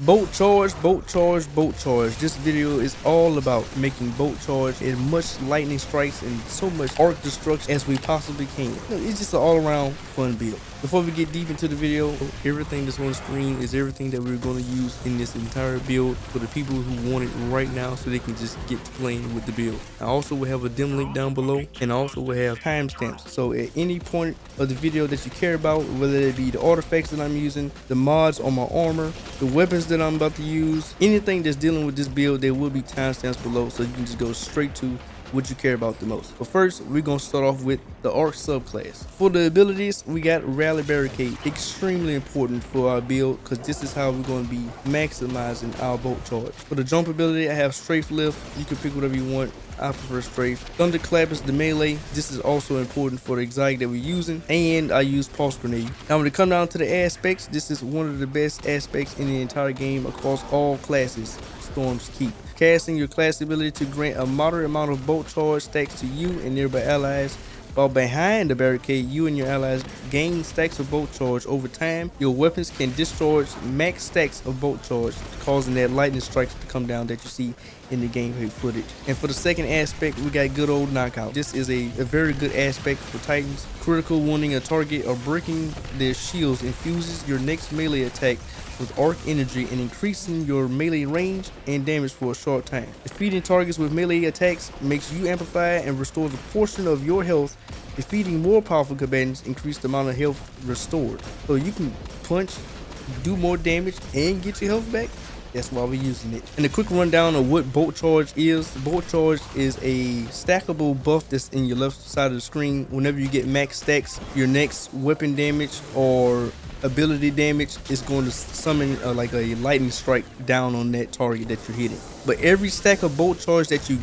Bolt charge, bolt charge, bolt charge. This video is all about making bolt charge and much lightning strikes and so much arc destruction as we possibly can. It's just an all-around fun build. Before we get deep into the video, everything that's on the screen is everything that we're going to use in this entire build for the people who want it right now so they can just get to playing with the build. I also will have a dim link down below, and I also will have timestamps. So at any point of the video that you care about, whether it be the artifacts that I'm using, the mods on my armor, the weapons that I'm about to use, anything that's dealing with this build, there will be timestamps below so you can just go straight to what you care about the most. But first, we're gonna start off with the arc subclass. For the abilities, we got rally barricade, extremely important for our build because this is how we're going to be maximizing our bolt charge. For the jump ability, I have strafe lift. You can pick whatever you want. I prefer strafe. Thunderclap is the melee. This is also important for the exotic that we're using, and I use pulse grenade. Now when it comes down to the aspects, this is one of the best aspects in the entire game across all classes. Storm's Keep. Casting your class ability to grant a moderate amount of bolt charge stacks to you and nearby allies. While behind the barricade, you and your allies gain stacks of bolt charge. Over time, your weapons can discharge max stacks of bolt charge, causing that lightning strikes to come down that you see in the gameplay footage. And for the second aspect, we got good old knockout. This is a very good aspect for Titans. Critical wounding a target or breaking their shields infuses your next melee attack with arc energy and increasing your melee range and damage for a short time. Defeating targets with melee attacks makes you amplify and restores a portion of your health. Defeating more powerful combatants increase the amount of health restored. So you can punch, do more damage, and get your health back. That's why we're using it. And a quick rundown of what bolt charge is. Bolt charge is a stackable buff that's in your left side of the screen. Whenever you get max stacks, your next weapon damage or ability damage is going to summon like a lightning strike down on that target that you're hitting. But every stack of bolt charge that you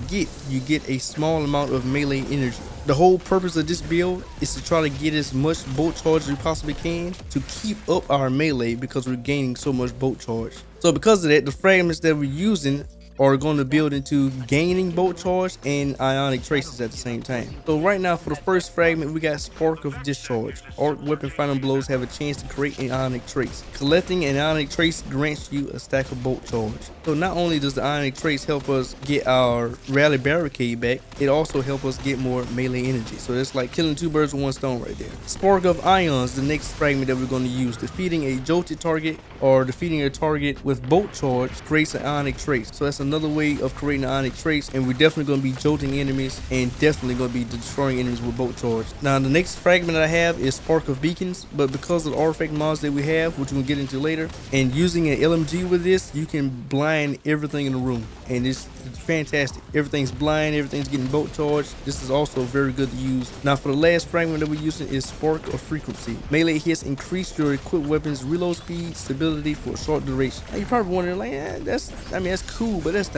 get a small amount of melee energy. The whole purpose of this build is to try to get as much bolt charge as we possibly can to keep up our melee because we're gaining so much bolt charge. So because of that, the fragments that we're using are going to build into gaining bolt charge and ionic traces at the same time. So right now for the first fragment, we got Spark of Discharge. Arc weapon final blows have a chance to create an ionic trace. Collecting an ionic trace grants you a stack of bolt charge. So not only does the ionic trace help us get our rally barricade back, it also helps us get more melee energy. So it's like killing two birds with one stone right there. Spark of Ions, the next fragment that we're going to use. Defeating a jolted target or defeating a target with bolt charge creates an ionic trace. So that's another way of creating an ionic trace, and we're definitely going to be jolting enemies and definitely going to be destroying enemies with bolt charge. Now the next fragment that I have is Spark of Beacons, but because of the artifact mods that we have, which we'll get into later, and using an LMG with this, you can blind everything in the room, and it's fantastic. Everything's blind, everything's getting bolt charge. This is also very good to use. Now for the last fragment that we're using is Spark of Frequency. Melee hits increase your equipped weapons reload speed, stability for a short duration. Now you're probably wondering like, that's cool, but that's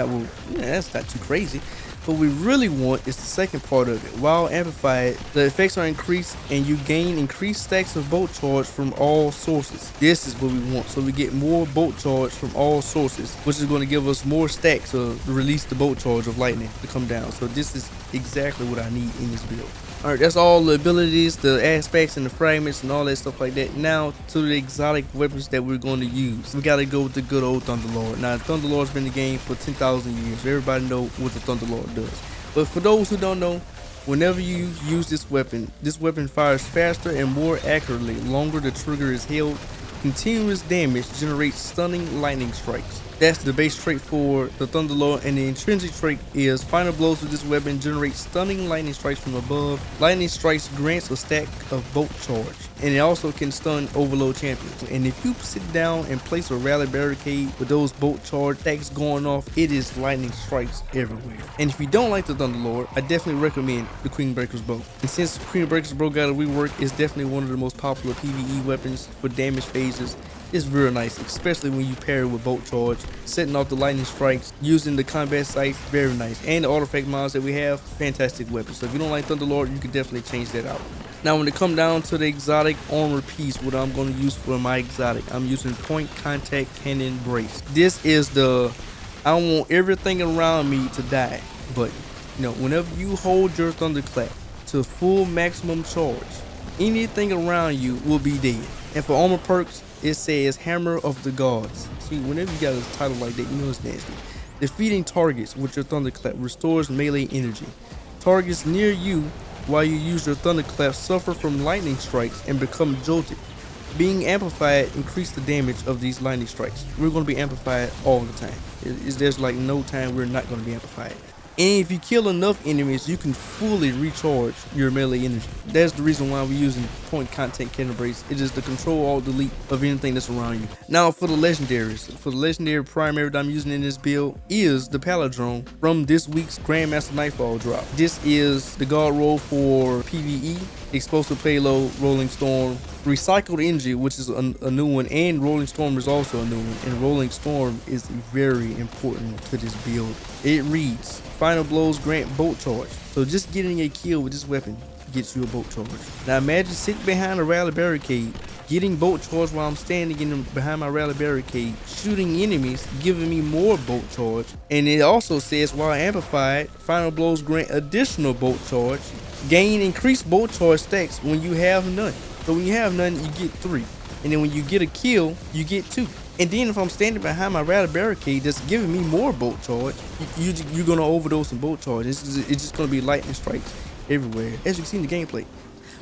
not too crazy. What we really want is the second part of it. While amplified, the effects are increased and you gain increased stacks of bolt charge from all sources. This is what we want. So we get more bolt charge from all sources, which is going to give us more stacks to release the bolt charge of lightning to come down. So this is exactly what I need in this build. Alright, that's all the abilities, the aspects, and the fragments, and all that stuff like that. Now to the exotic weapons that we're going to use. We gotta go with the good old Thunderlord. Now, Thunderlord's been in the game for 10,000 years. Everybody know what the Thunderlord does. But for those who don't know, whenever you use this weapon fires faster and more accurately. Longer the trigger is held. Continuous damage generates stunning lightning strikes. That's the base trait for the Thunderlord, and the intrinsic trait is final blows with this weapon generate stunning lightning strikes from above. Lightning strikes grants a stack of bolt charge, and it also can stun overload champions. And if you sit down and place a rally barricade with those bolt charge stacks going off, it is lightning strikes everywhere. And if you don't like the Thunderlord, I definitely recommend the Queen Breaker's Bow. And since Queen Breaker's Bow got a rework, it's definitely one of the most popular PvE weapons for damage phases. It's real nice, especially when you pair it with bolt charge, setting off the lightning strikes, using the combat sights, very nice. And the artifact mods that we have, fantastic weapons. So if you don't like Thunderlord, you can definitely change that out. Now when it comes down to the exotic armor piece, what I'm going to use for my exotic, I'm using Point Contact Cannon Brace. This is I want everything around me to die, but whenever you hold your Thunderclap to full maximum charge, anything around you will be dead. And for armor perks, it says Hammer of the Gods. See, whenever you got a title like that, you know it's nasty. Defeating targets with your thunderclap restores melee energy. Targets near you while you use your thunderclap suffer from lightning strikes and become jolted. Being amplified increase the damage of these lightning strikes. We're going to be amplified all the time. There's like no time we're not going to be amplified. And if you kill enough enemies, you can fully recharge your melee energy. That's the reason why we're using point content cannon brace. It is the control alt delete of anything that's around you. Now for the legendaries. For the legendary primary that I'm using in this build is the Palindrome from this week's Grandmaster Nightfall drop. This is the guard roll for PvE, explosive payload, rolling storm, recycled energy, which is a new one, and rolling storm is also a new one. And rolling storm is very important to this build. It reads, final blows grant bolt charge. So just getting a kill with this weapon gets you a bolt charge. Now imagine sitting behind a rally barricade, getting bolt charge while I'm standing behind my rally barricade, shooting enemies, giving me more bolt charge. And it also says while amplified, final blows grant additional bolt charge. Gain increased bolt charge stacks when you have none. So when you have none, you get 3. And then when you get a kill, you get 2. And then if I'm standing behind my rally barricade that's giving me more bolt charge, you're going to overdose in bolt charge. It's just going to be lightning strikes everywhere, as you can see in the gameplay.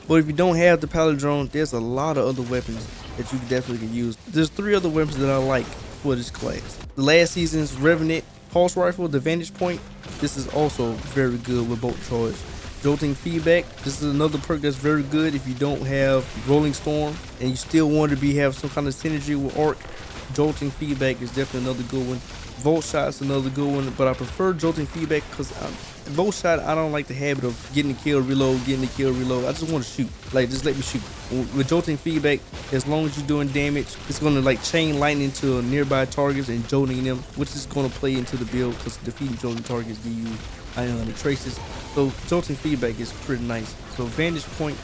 But if you don't have the Palindrome, there's a lot of other weapons that you definitely can use. There's 3 other weapons that I like for this class. The last season's Revenant Pulse Rifle, the Vantage Point. This is also very good with bolt charge. Jolting Feedback. This is another perk that's very good if you don't have Rolling Storm and you still want to have some kind of synergy with Arc. Jolting Feedback is definitely another good one. Volt Shot's another good one, but I prefer Jolting Feedback because Volt Shot, I don't like the habit of getting the kill, reload, getting the kill, reload. I just want to shoot. Like, just let me shoot. With Jolting Feedback, as long as you're doing damage, it's going to like chain lightning to nearby targets and jolting them, which is going to play into the build because defeating jolting targets give you ionic traces. So Jolting Feedback is pretty nice. So Vantage Point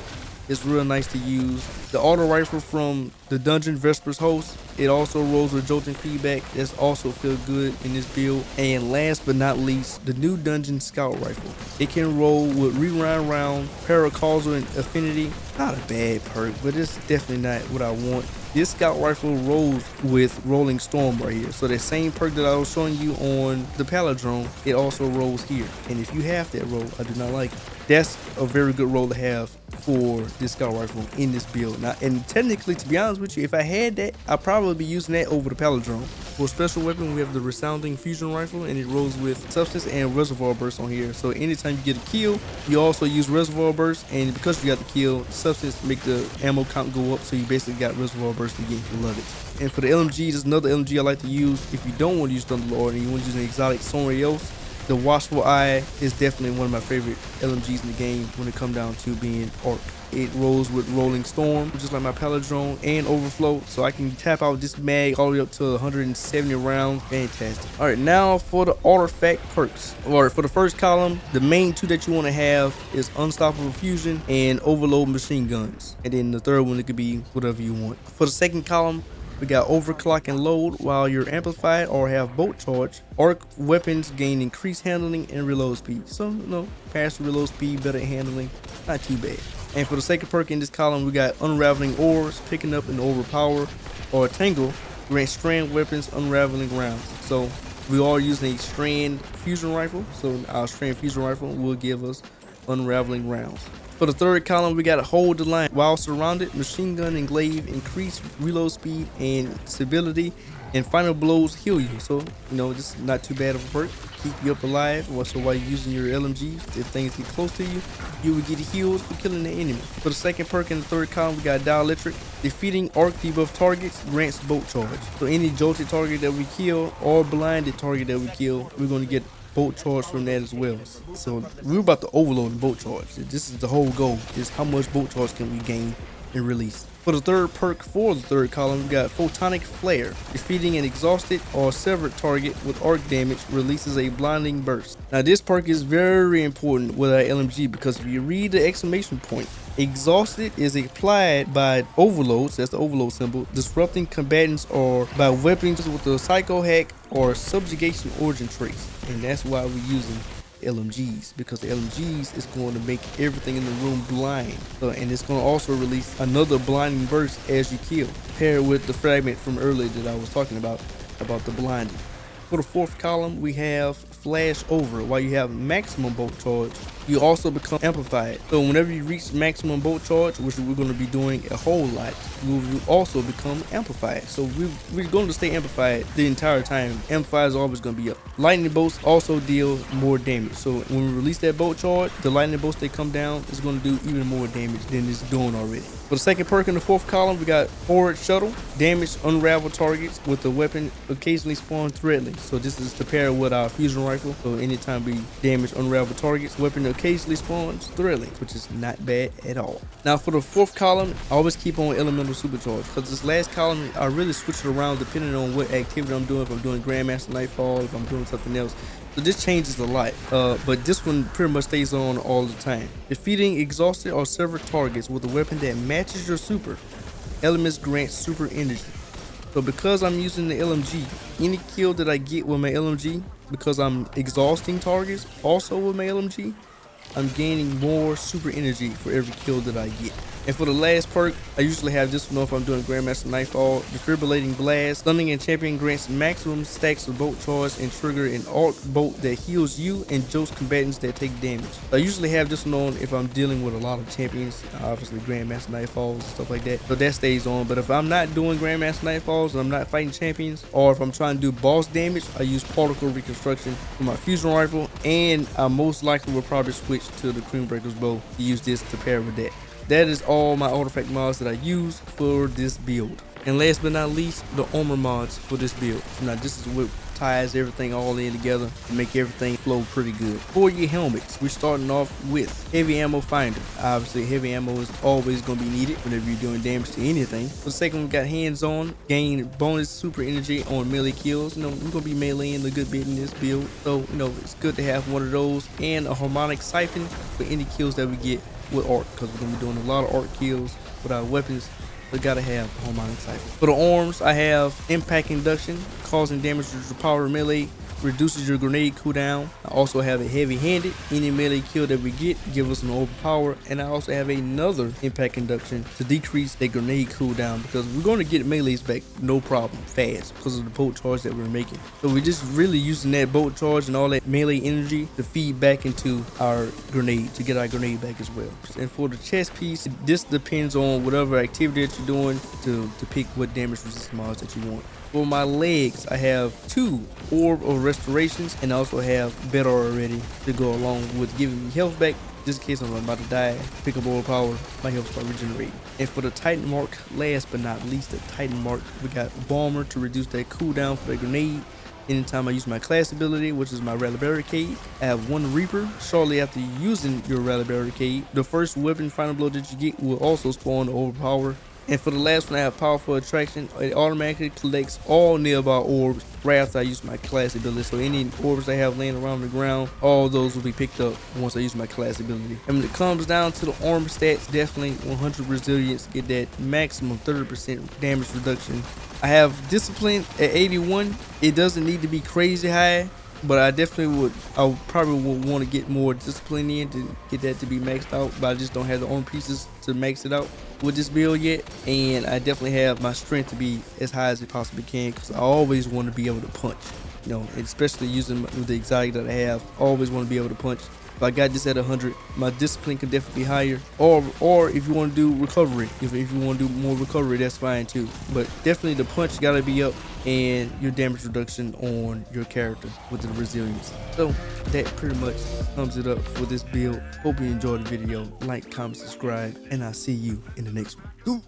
is real nice to use. The auto rifle from the Dungeon Vespers host, it also rolls with Jolting Feedback. That's also feel good in this build. And last but not least, the new Dungeon Scout Rifle. It can roll with rewind round, paracausal and affinity. Not a bad perk, but it's definitely not what I want. This Scout Rifle rolls with Rolling Storm right here. So that same perk that I was showing you on the Palindrome, it also rolls here. And if you have that roll, I do not like it. That's a very good roll to have for this Scout Rifle in this build. Now, and technically, to be honest with you, if I had that, I'd probably be using that over the Palindrome. For special weapon, we have the Resounding Fusion Rifle, and it rolls with Substance and Reservoir Burst on here. So anytime you get a kill, you also use Reservoir Burst, and because you got the kill, Substance make the ammo count go up, so you basically got Reservoir Burst again. Love it. And for the LMG, there's another LMG I like to use if you don't want to use Thunderlord and you want to use an exotic somewhere else. The Watchful Eye is definitely one of my favorite LMGs in the game when it comes down to being Arc. It rolls with Rolling Storm, just like my Palindrome, and Overflow, so I can tap out this mag all the way up to 170 rounds. Fantastic. All right, now for the artifact perks. All right, for the first column, the main 2 that you want to have is Unstoppable Fusion and Overload Machine Guns. And then the third one, it could be whatever you want. For the second column, we got Overclock and Load while you're amplified or have bolt charge. Arc weapons gain increased handling and reload speed. So, faster reload speed, better handling, not too bad. And for the second perk in this column, we got Unraveling Ores, picking up an Overpower or Tangle, grant strand weapons, unraveling rounds. So we are using a strand fusion rifle. So our strand fusion rifle will give us unraveling rounds. For the third column, we got to Hold the Line. While surrounded, machine gun and glaive increase reload speed and stability, and final blows heal you. So, this is not too bad of a perk. Keep you up alive. So while you're using your LMG, if things get close to you, you will get healed for killing the enemy. For the second perk in the third column, we got Dielectric. Defeating arc debuff targets grants bolt charge. So any jolted target that we kill or blinded target that we kill, we're going to get bolt charge from that as well. So we're about to overload the bolt charge. This is the whole goal, is how much bolt charge can we gain and release. For the third perk for the third column, we got Photonic Flare. Defeating an exhausted or severed target with arc damage releases a blinding burst. Now this perk is very important with our LMG because if you read the exclamation point, exhausted is applied by overloads, that's the overload symbol, disrupting combatants or by weapons with the psycho hack or subjugation origin traits. And that's why we're using LMGs, because the LMGs is going to make everything in the room blind, and it's going to also release another blinding burst as you kill, paired with the fragment from earlier that I was talking about. about the blinding. For the fourth column, we have flash over. While you have maximum bolt charge, you also become amplified. So whenever you reach maximum bolt charge, which we're going to be doing a whole lot, you will also become amplified. So we're going to stay amplified the entire time. Amplified is always going to be up. Lightning bolts also deal more damage. So when we release that bolt charge, the lightning bolts that come down is going to do even more damage than it's doing already. For the second perk in the fourth column, we got forward shuttle. Damage unravel targets with the weapon occasionally spawn threadly. So this is to pair with our fusion rifle. So anytime we damage unravel targets, weapon occasionally spawns threadly, which is not bad at all. Now for the fourth column, I always keep on elemental supercharge, because this last column I really switch it around depending on what activity I'm doing. If I'm doing Grandmaster Nightfall, if I'm doing something else. So this changes a lot, but this one pretty much stays on all the time. Defeating exhausted or severed targets with a weapon that matches your super elements grants super energy. So because I'm using the LMG, any kill that I get with my LMG, because I'm exhausting targets also with my LMG, I'm gaining more super energy for every kill that I get. And for the last perk, I usually have this one if I'm doing Grandmaster Nightfall. Defibrillating Blast. Stunning and champion grants maximum stacks of bolt charge and trigger an arc bolt that heals you and jokes combatants that take damage. I usually have this one on if I'm dealing with a lot of champions, obviously Grandmaster Nightfalls and stuff like that. So that stays on. But if I'm not doing Grandmaster Nightfalls and I'm not fighting champions, or if I'm trying to do boss damage, I use particle reconstruction for my fusion rifle, and I most likely will probably switch to the Cream Breaker's bow to use this to pair with that. That is all my artifact mods that I use for this build. And last but not least, the armor mods for this build. So now this is what ties everything all in together to make everything flow pretty good. For your helmets, we're starting off with heavy ammo finder. Obviously heavy ammo is always going to be needed whenever you're doing damage to anything. For the second, we got hands on, gain bonus super energy on melee kills. You know, we're going to be meleeing a good bit in this build, so you know it's good to have one of those, and a harmonic siphon for any kills that we get with arc, because we're going to be doing a lot of arc kills with our weapons. We gotta have a harmonic siphon. For the arms, I have impact induction, causing damage to your power melee, reduces your grenade cooldown. I also have a heavy-handed. Any melee kill that we get give us an overpower, and I also have another impact induction to decrease the grenade cooldown, because we're going to get melees back no problem fast because of the bolt charge that we're making. So we're just really using that bolt charge and all that melee energy to feed back into our grenade to get our grenade back as well. And for the chest piece, this depends on whatever activity that you're doing to pick what damage resist mods that you want. For my legs, I have 2 Orb of Restorations, and I also have Better already to go along with giving me health back. Just in case I'm about to die, pick up Oil Power, my health start regenerating. And for the Titan Mark, last but not least, the Titan Mark, we got Bomber to reduce that cooldown for the grenade. Anytime I use my class ability, which is my Rally Barricade, I have 1 Reaper. Shortly after using your Rally Barricade, the first weapon final blow that you get will also spawn the Overpower. And for the last one, I have Powerful Attraction. It automatically collects all nearby orbs right after I use my class ability. So any orbs I have laying around the ground, all those will be picked up once I use my class ability. And when it comes down to the armor stats, definitely 100 resilience, get that maximum 30% damage reduction. I have Discipline at 81. It doesn't need to be crazy high, but I probably would want to get more discipline in to get that to be maxed out, but I just don't have the armor pieces to max it out with this build yet. And I definitely have my strength to be as high as it possibly can, because I always want to be able to punch, you know, especially using the exotic that I have. I always want to be able to punch. If I got this at 100, my discipline can definitely be higher. Or if you want to do recovery, if you want to do more recovery, that's fine too. But definitely the punch got to be up, and your damage reduction on your character with the resilience. So that pretty much sums it up for this build. Hope you enjoyed the video. Like, comment, subscribe, and I'll see you in the next one.